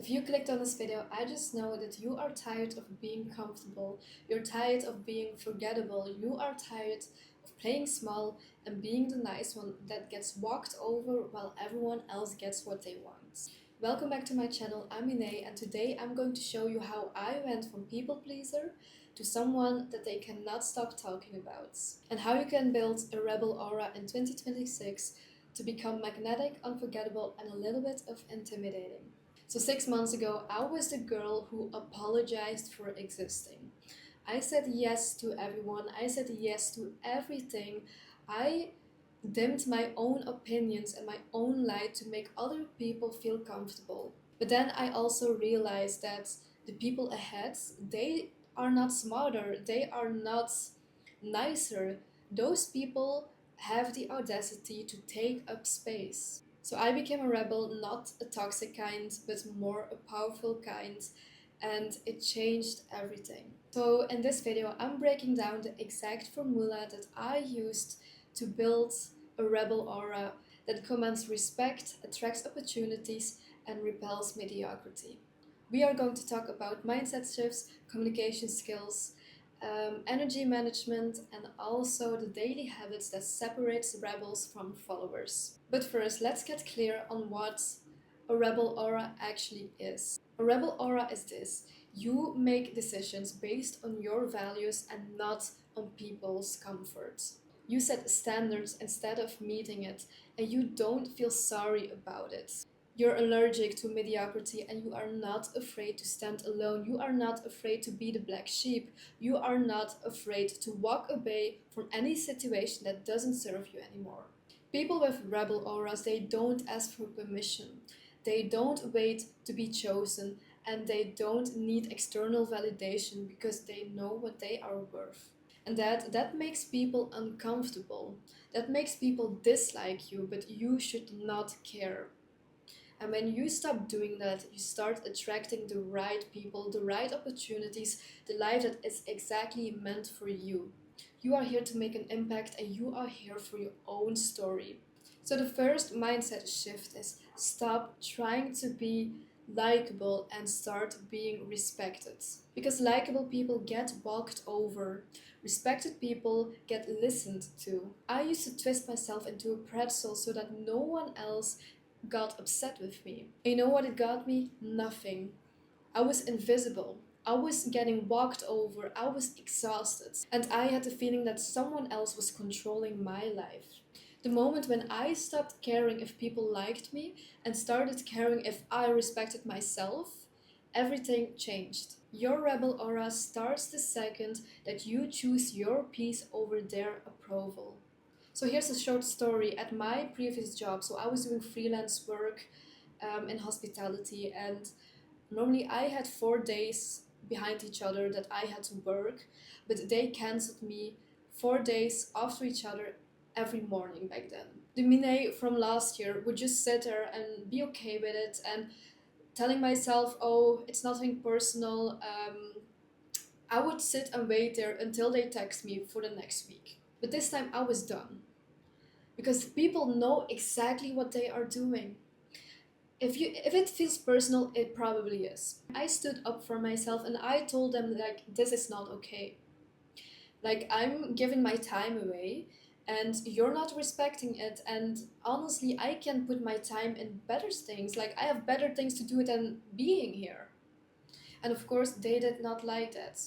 If you clicked on this video, I just know that you are tired of being comfortable, you're tired of being forgettable, you are tired of playing small and being the nice one that gets walked over while everyone else gets what they want. Welcome back to my channel, I'm Ine, and today I'm going to show you how I went from people pleaser to someone that they cannot stop talking about, and how you can build a rebel aura in 2026 to become magnetic, unforgettable, and a little bit of intimidating. So 6 months ago, I was the girl who apologized for existing. I said yes to everyone, I said yes to everything. I dimmed my own opinions and my own light to make other people feel comfortable. But then I also realized that the people ahead, they are not smarter, they are not nicer. Those people have the audacity to take up space. So I became a rebel, not a toxic kind, but more a powerful kind, and it changed everything. So in this video, I'm breaking down the exact formula that I used to build a rebel aura that commands respect, attracts opportunities, and repels mediocrity. We are going to talk about mindset shifts, communication skills, energy management, and also the daily habits that separates rebels from followers. But first, let's get clear on what a rebel aura actually is. A rebel aura is this: you make decisions based on your values and not on people's comfort. You set standards instead of meeting it, and you don't feel sorry about it. You're allergic to mediocrity and you are not afraid to stand alone. You are not afraid to be the black sheep. You are not afraid to walk away from any situation that doesn't serve you anymore. People with rebel auras, they don't ask for permission. They don't wait to be chosen, and they don't need external validation because they know what they are worth. And that makes people uncomfortable. That makes people dislike you, but you should not care. And when you stop doing that, you start attracting the right people, the right opportunities, the life that is exactly meant for you. You are here to make an impact and you are here for your own story. So the first mindset shift is stop trying to be likable and start being respected. Because likable people get walked over, respected people get listened to. I used to twist myself into a pretzel so that no one else got upset with me. And you know what it got me? Nothing. I was invisible. I was getting walked over. I was exhausted. And I had the feeling that someone else was controlling my life. The moment when I stopped caring if people liked me and started caring if I respected myself, everything changed. Your rebel aura starts the second that you choose your peace over their approval. So here's a short story. At my previous job, so I was doing freelance work in hospitality, and normally I had 4 days behind each other that I had to work, but they cancelled me 4 days after each other every morning back then. The Mine from last year would just sit there and be okay with it and telling myself, oh, it's nothing personal. I would sit and wait there until they text me for the next week. But this time I was done. Because people know exactly what they are doing. If it feels personal, it probably is. I stood up for myself and I told them, like, this is not okay. Like, I'm giving my time away and you're not respecting it, and honestly I can put my time in better things. Like, I have better things to do than being here. And of course they did not like that.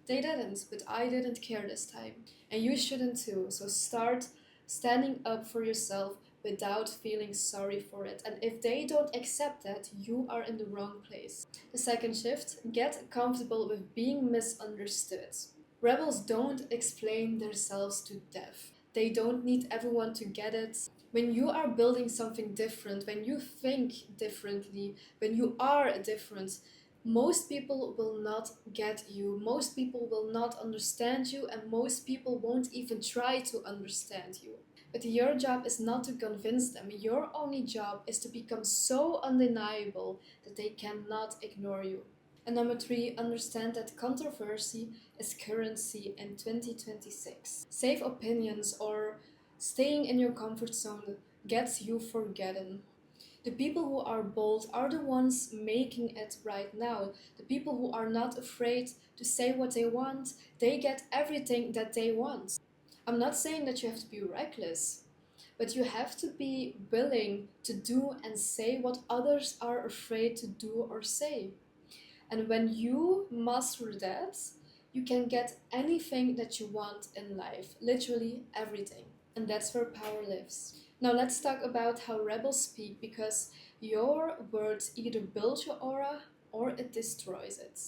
They didn't, but I didn't care this time. And you shouldn't too. So start standing up for yourself without feeling sorry for it. And if they don't accept that, you are in the wrong place. The second shift, get comfortable with being misunderstood. Rebels don't explain themselves to death. They don't need everyone to get it. When you are building something different, when you think differently, when you are different, most people will not get you, most people will not understand you, and most people won't even try to understand you. But your job is not to convince them. Your only job is to become so undeniable that they cannot ignore you. And number 3, understand that controversy is currency in 2026. Safe opinions or staying in your comfort zone gets you forgotten. The people who are bold are the ones making it right now. The people who are not afraid to say what they want, they get everything that they want. I'm not saying that you have to be reckless, but you have to be willing to do and say what others are afraid to do or say. And when you master that, you can get anything that you want in life, literally everything. And that's where power lives. Now let's talk about how rebels speak, because your words either build your aura or it destroys it.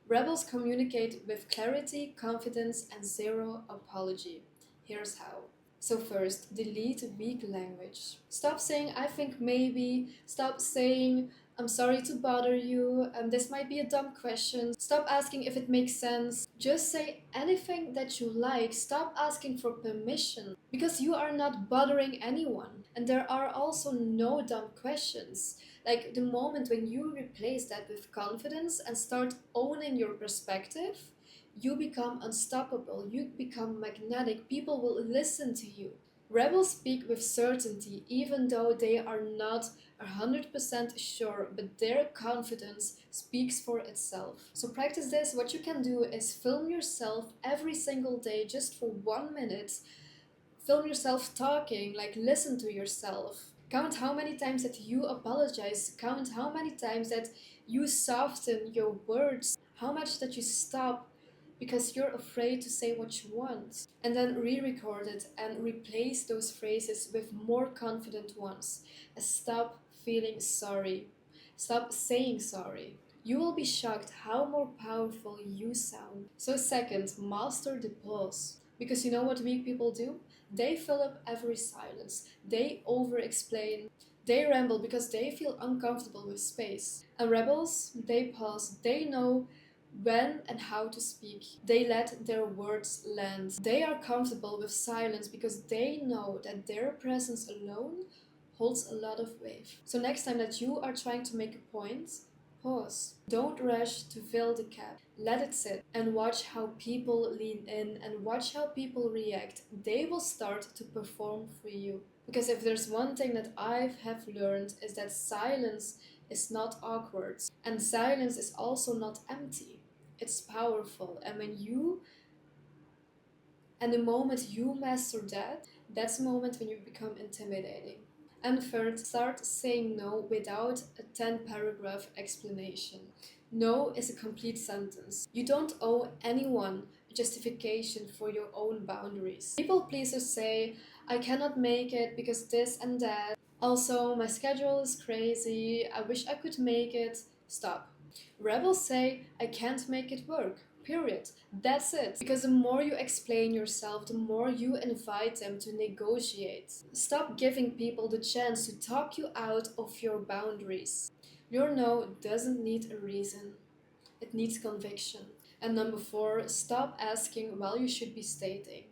Rebels communicate with clarity, confidence, and zero apology. Here's how. So first, delete weak language. Stop saying I think maybe, stop saying I'm sorry to bother you, this might be a dumb question. Stop asking if it makes sense. Just say anything that you like. Stop asking for permission, because you are not bothering anyone. And there are also no dumb questions. Like the moment when you replace that with confidence and start owning your perspective, you become unstoppable, you become magnetic, people will listen to you. Rebels speak with certainty, even though they are not 100% sure, but their confidence speaks for itself. So practice this. What you can do is film yourself every single day just for 1 minute. Film yourself talking, like listen to yourself. Count how many times that you apologize. Count how many times that you soften your words. How much that you stop because you're afraid to say what you want. And then re-record it and replace those phrases with more confident ones. And stop feeling sorry. Stop saying sorry. You will be shocked how more powerful you sound. So second, master the pause. Because you know what weak people do? They fill up every silence. They over-explain. They ramble because they feel uncomfortable with space. And rebels, they pause. They know when and how to speak. They let their words land. They are comfortable with silence because they know that their presence alone holds a lot of weight. So next time that you are trying to make a point, pause. Don't rush to fill the gap. Let it sit and watch how people lean in and watch how people react. They will start to perform for you. Because if there's one thing that I have learned is that silence is not awkward, and silence is also not empty. It's powerful, and the moment you master that, that's the moment when you become intimidating. And third, start saying no without a 10-paragraph explanation. No is a complete sentence. You don't owe anyone a justification for your own boundaries. People pleasers say, I cannot make it because this and that. Also, my schedule is crazy. I wish I could make it. Stop. Rebels say, I can't make it work. Period. That's it. Because the more you explain yourself, the more you invite them to negotiate. Stop giving people the chance to talk you out of your boundaries. Your no doesn't need a reason. It needs conviction. And number 4, stop asking while you should be stating.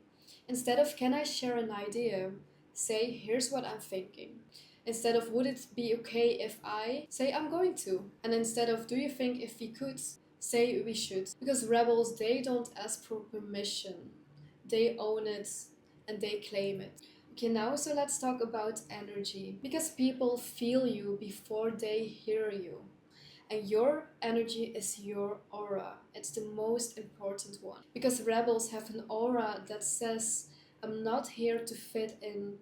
Instead of can I share an idea, say here's what I'm thinking. Instead of would it be okay if I, say I'm going to. And instead of do you think if we could, say we should. Because rebels, they don't ask for permission. They own it and they claim it. Okay, now so let's talk about energy. Because people feel you before they hear you. And your energy is your aura. It's the most important one. Because rebels have an aura that says, I'm not here to fit in,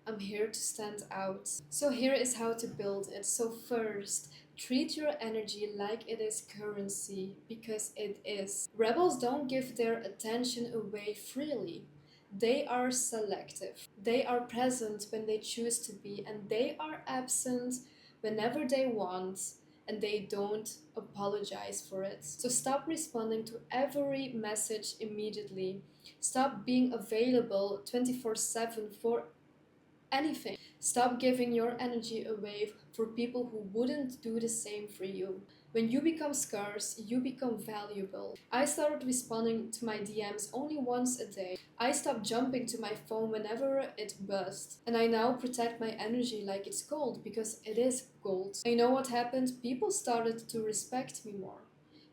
I'm here to stand out. So here is how to build it. So first, treat your energy like it is currency, because it is. Rebels don't give their attention away freely. They are selective. They are present when they choose to be, and they are absent whenever they want, and they don't apologize for it. So stop responding to every message immediately. Stop being available 24/7 for anything. Stop giving your energy away for people who wouldn't do the same for you. When you become scarce, you become valuable. I started responding to my DMs only once a day. I stopped jumping to my phone whenever it buzzed. And I now protect my energy like it's gold, because it is gold. And you know what happened? People started to respect me more.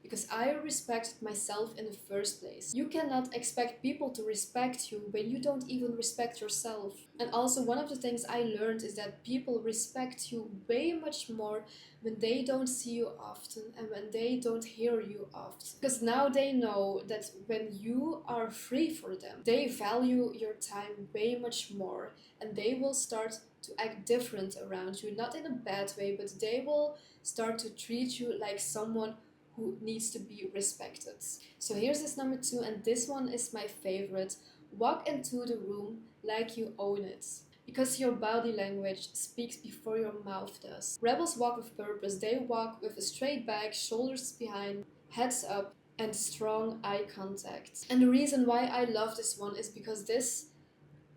because I respected myself in the first place. You cannot expect people to respect you when you don't even respect yourself. And also, one of the things I learned is that people respect you way much more when they don't see you often and when they don't hear you often. Because now they know that when you are free for them, they value your time way much more, and they will start to act different around you. Not in a bad way, but they will start to treat you like someone who needs to be respected. So here's this number 2, and this one is my favorite. Walk into the room like you own it, because your body language speaks before your mouth does. Rebels walk with purpose. They walk with a straight back, shoulders behind, heads up, and strong eye contact. And the reason why I love this one is because this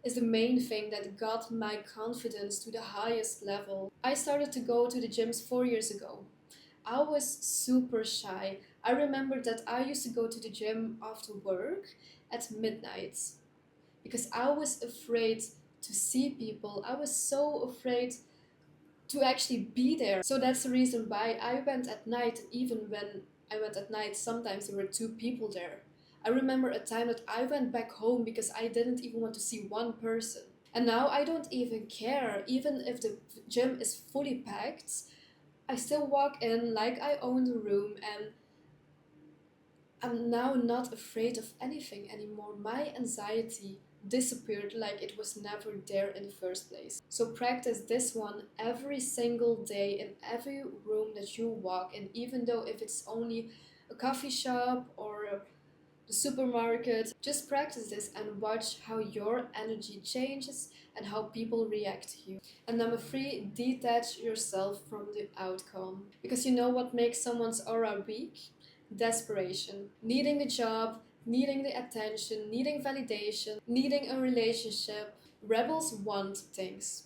is the main thing that got my confidence to the highest level. I started to go to the gyms 4 years ago. I was super shy. I remember that I used to go to the gym after work at midnight because I was afraid to see people. I was so afraid to actually be there. So that's the reason why I went at night. Even when I went at night, sometimes there were 2 people there. I remember a time that I went back home because I didn't even want to see one person. And now I don't even care. Even if the gym is fully packed, I still walk in like I own the room, and I'm now not afraid of anything anymore. My anxiety disappeared like it was never there in the first place. So practice this one every single day in every room that you walk in, even though if it's only a coffee shop or the supermarket. Just practice this and watch how your energy changes and how people react to you. And number 3, detach yourself from the outcome. Because you know what makes someone's aura weak? Desperation. Needing the job, needing the attention, needing validation, needing a relationship. Rebels want things.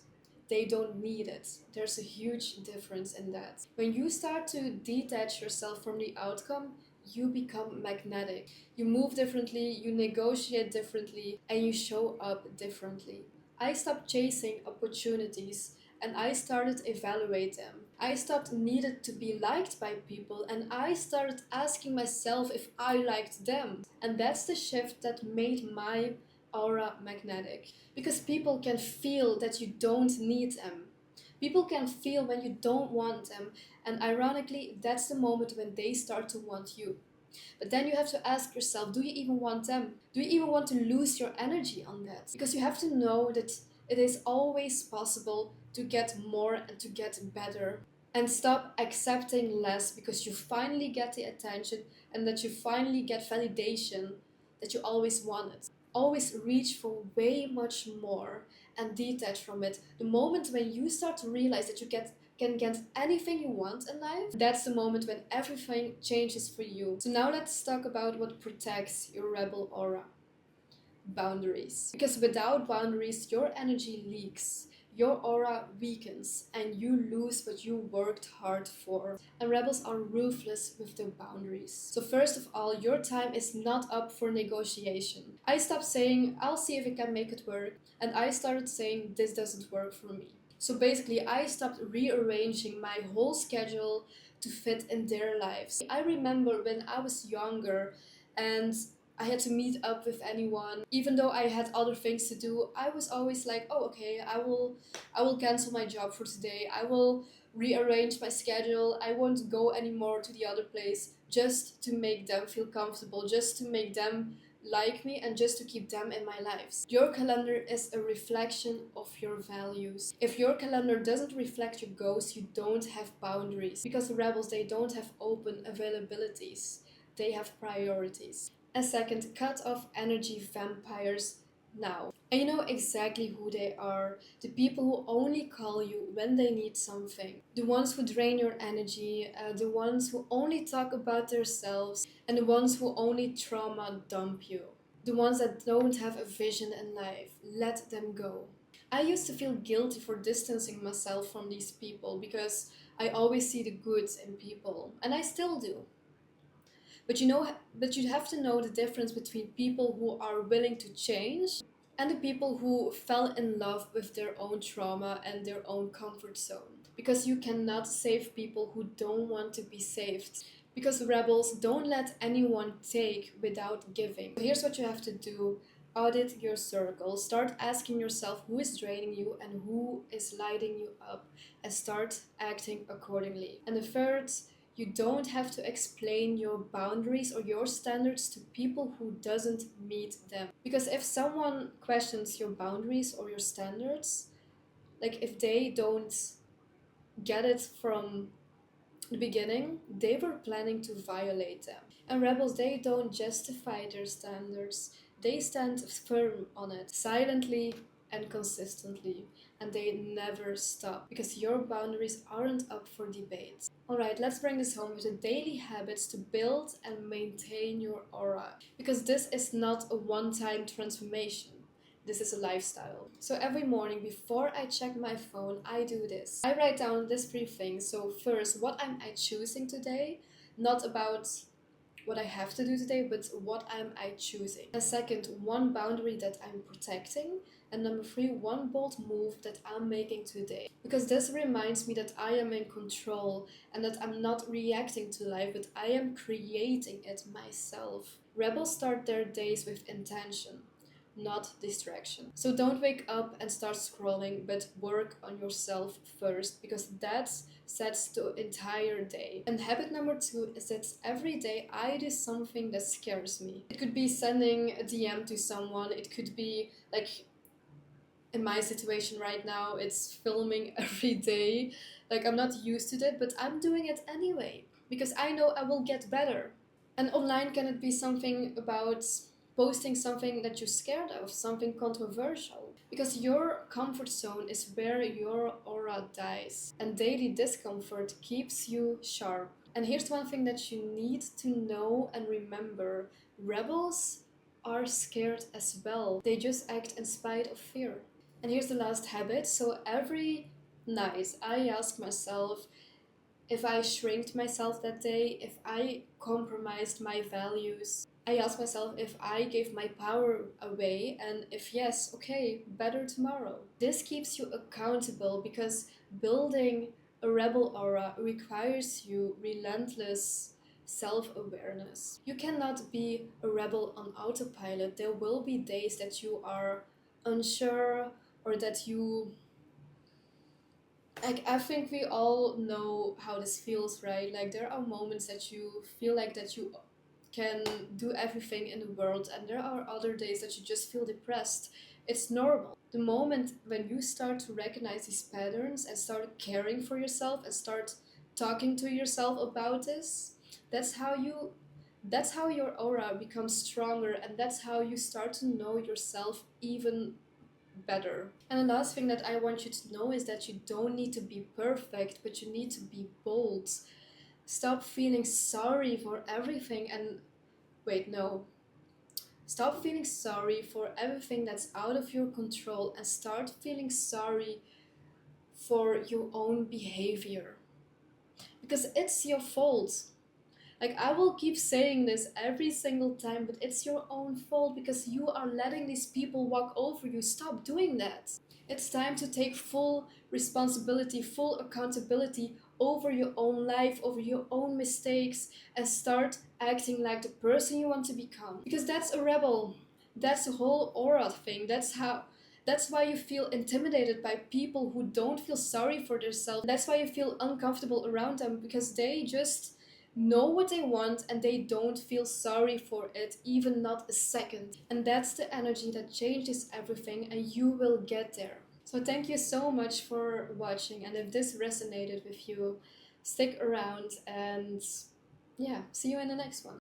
They don't need it. There's a huge difference in that. When you start to detach yourself from the outcome, you become magnetic. You move differently, you negotiate differently, and you show up differently. I stopped chasing opportunities and I started evaluate them. I stopped needed to be liked by people and I started asking myself if I liked them. And that's the shift that made my aura magnetic. Because people can feel that you don't need them. People can feel when you don't want them, and ironically, that's the moment when they start to want you. But then you have to ask yourself, do you even want them? Do you even want to lose your energy on that? Because you have to know that it is always possible to get more and to get better. And stop accepting less because you finally get the attention and that you finally get validation that you always wanted. Always reach for way much more and detach from it. The moment when you start to realize that you can get anything you want in life, that's the moment when everything changes for you. So now let's talk about what protects your rebel aura. Boundaries. Because without boundaries, your energy leaks, your aura weakens, and you lose what you worked hard for. And rebels are ruthless with their boundaries. So first of all, your time is not up for negotiation. I stopped saying, I'll see if I can make it work, and I started saying, this doesn't work for me. So basically, I stopped rearranging my whole schedule to fit in their lives. I remember when I was younger and I had to meet up with anyone. Even though I had other things to do, I was always like, oh okay, I will cancel my job for today. I will rearrange my schedule. I won't go anymore to the other place just to make them feel comfortable, just to make them like me and just to keep them in my lives. Your calendar is a reflection of your values. If your calendar doesn't reflect your goals, you don't have boundaries. Because the rebels, they don't have open availabilities. They have priorities. And second, cut off energy vampires now. And you know exactly who they are. The people who only call you when they need something. The ones who drain your energy, the ones who only talk about themselves, and the ones who only trauma dump you. The ones that don't have a vision in life. Let them go. I used to feel guilty for distancing myself from these people because I always see the good in people. And I still do. But you have to know the difference between people who are willing to change and the people who fell in love with their own trauma and their own comfort zone. Because you cannot save people who don't want to be saved. Because rebels don't let anyone take without giving. So here's what you have to do. Audit your circle. Start asking yourself who is draining you and who is lighting you up, and start acting accordingly. And the third, you don't have to explain your boundaries or your standards to people who doesn't meet them. Because if someone questions your boundaries or your standards, like if they don't get it from the beginning, they were planning to violate them. And rebels, they don't justify their standards, they stand firm on it, silently and consistently, and they never stop, because your boundaries aren't up for debate. Alright, let's bring this home with the daily habits to build and maintain your aura, because this is not a one-time transformation. This is a lifestyle. So every morning before I check my phone, I do this. I write down these 3 things. So first, what am I choosing today? Not about what I have to do today, but what am I choosing? And second, 1 boundary that I'm protecting. And number 3, 1 bold move that I'm making today. Because this reminds me that I am in control and that I'm not reacting to life, but I am creating it myself. Rebels start their days with intention, not distraction. So don't wake up and start scrolling, but work on yourself first, because that sets the entire day. And habit number 2 is that every day I do something that scares me. It could be sending a DM to someone, it could be like in my situation right now, it's filming every day. Like I'm not used to that, but I'm doing it anyway, because I know I will get better. And online, can it be something about posting something that you're scared of, something controversial? Because your comfort zone is where your aura dies, and daily discomfort keeps you sharp. And here's one thing that you need to know and remember: rebels are scared as well. They just act in spite of fear. And here's the last habit. So every night I ask myself, if I shrinked myself that day, if I compromised my values. I ask myself if I gave my power away, and if yes, okay, better tomorrow. This keeps you accountable, because building a rebel aura requires you relentless self-awareness. You cannot be a rebel on autopilot. There will be days that you are unsure, or that you, like, I think we all know how this feels, right? Like there are moments that you feel like that you can do everything in the world, and there are other days that you just feel depressed. It's normal. The moment when you start to recognize these patterns and start caring for yourself and start talking to yourself about this, that's how your aura becomes stronger, and that's how you start to know yourself even better. And the last thing that I want you to know is that you don't need to be perfect, but you need to be bold. Stop feeling sorry for everything and wait, no. Stop feeling sorry for everything that's out of your control and start feeling sorry for your own behavior. Because it's your fault. Like, I will keep saying this every single time, but it's your own fault because you are letting these people walk over you. Stop doing that. It's time to take full responsibility, full accountability over your own life, over your own mistakes, and start acting like the person you want to become. Because that's a rebel. That's the whole aura thing. That's why you feel intimidated by people who don't feel sorry for themselves. That's why you feel uncomfortable around them, because they just know what they want and they don't feel sorry for it, even not a second. And that's the energy that changes everything, and you will get there. So thank you so much for watching, and if this resonated with you, stick around, and yeah, see you in the next one.